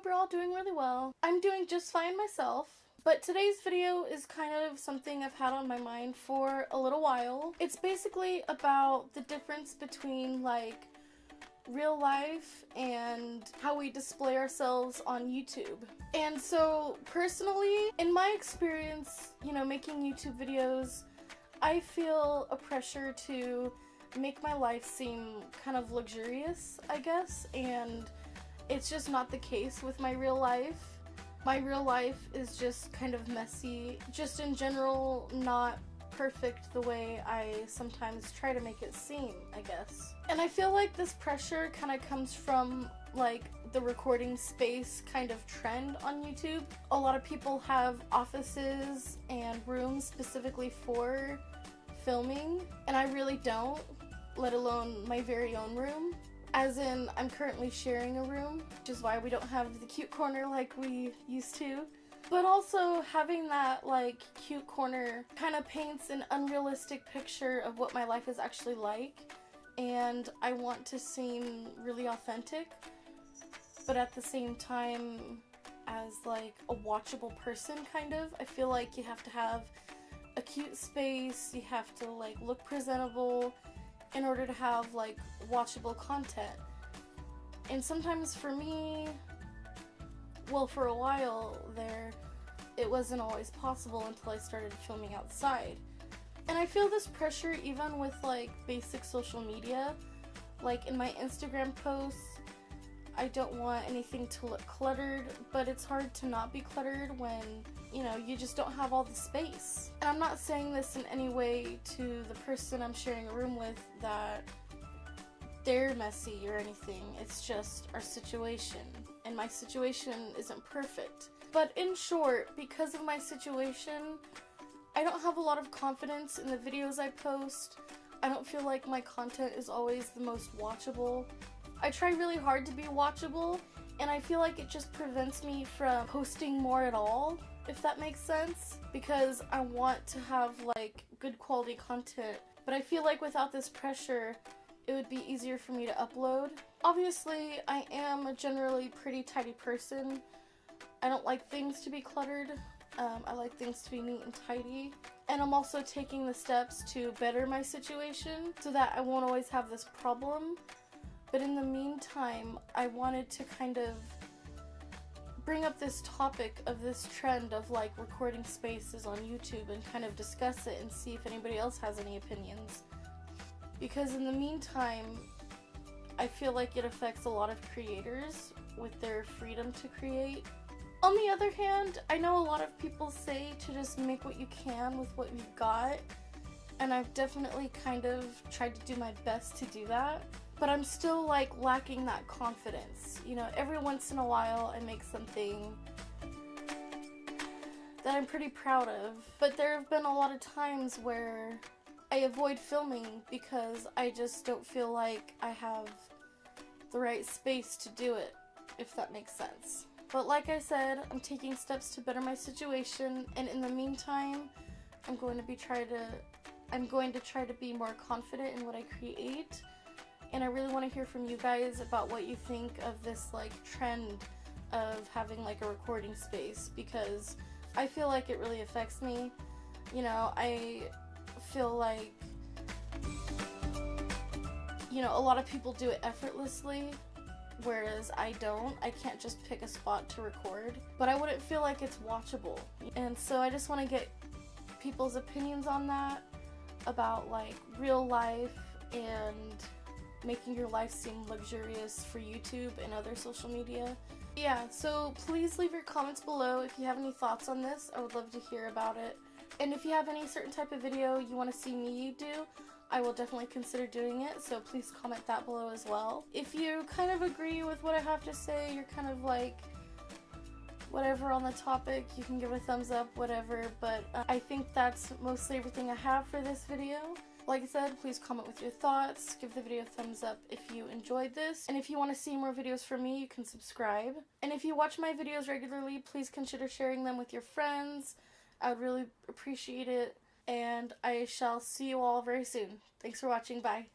you're all doing really well. I'm doing just fine myself. But today's video is kind of something I've had on my mind for a little while. It's basically about the difference between like real life and how we display ourselves on YouTube. And so personally, in my experience, making YouTube videos, I feel a pressure to make my life seem kind of luxurious, I guess, and it's just not the case with my real life. My real life is just kind of messy, just in general not perfect the way I sometimes try to make it seem, I guess. And I feel like this pressure kind of comes from like the recording space kind of trend on YouTube. A lot of people have offices and rooms specifically for filming, and I really don't, let alone my very own room. As in, I'm currently sharing a room, which is why we don't have the cute corner like we used to. But also, having that like cute corner kind of paints an unrealistic picture of what my life is actually like, and I want to seem really authentic, but at the same time as like a watchable person kind of. I feel like you have to have a cute space, you have to like look presentable in order to have like watchable content. And sometimes for me, well, for a while there, it wasn't always possible until I started filming outside. And I feel this pressure even with like basic social media. Like in my Instagram posts, I don't want anything to look cluttered, but it's hard to not be cluttered when, you just don't have all the space. And I'm not saying this in any way to the person I'm sharing a room with that they're messy or anything. It's just our situation, and my situation isn't perfect. But in short, because of my situation, I don't have a lot of confidence in the videos I post. I don't feel like my content is always the most watchable. I try really hard to be watchable, and I feel like it just prevents me from posting more at all, if that makes sense, because I want to have like good quality content. But I feel like without this pressure, it would be easier for me to upload. Obviously, I am a generally pretty tidy person. I don't like things to be cluttered. I like things to be neat and tidy. And I'm also taking the steps to better my situation so that I won't always have this problem. But in the meantime, I wanted to kind of bring up this topic of this trend of like recording spaces on YouTube and kind of discuss it and see if anybody else has any opinions. Because in the meantime, I feel like it affects a lot of creators with their freedom to create. On the other hand, I know a lot of people say to just make what you can with what you've got, and I've definitely kind of tried to do my best to do that. But I'm still like lacking that confidence. Every once in a while I make something that I'm pretty proud of. But there have been a lot of times where I avoid filming because I just don't feel like I have the right space to do it, if that makes sense. But like I said, I'm taking steps to better my situation, and in the meantime, I'm going to try to be more confident in what I create. And I really want to hear from you guys about what you think of this like trend of having like a recording space, because I feel like it really affects me. I feel like, a lot of people do it effortlessly, whereas I don't. I can't just pick a spot to record, but I wouldn't feel like it's watchable. And so I just want to get people's opinions on that, about like real life and making your life seem luxurious for YouTube and other social media. Yeah, so please leave your comments below if you have any thoughts on this. I would love to hear about it. And if you have any certain type of video you want to see me do, I will definitely consider doing it, so please comment that below as well. If you kind of agree with what I have to say, you're kind of like whatever on the topic, you can give a thumbs up, whatever, but I think that's mostly everything I have for this video. Like I said, please comment with your thoughts, give the video a thumbs up if you enjoyed this, and if you want to see more videos from me, you can subscribe. And if you watch my videos regularly, please consider sharing them with your friends. I would really appreciate it, and I shall see you all very soon. Thanks for watching, bye.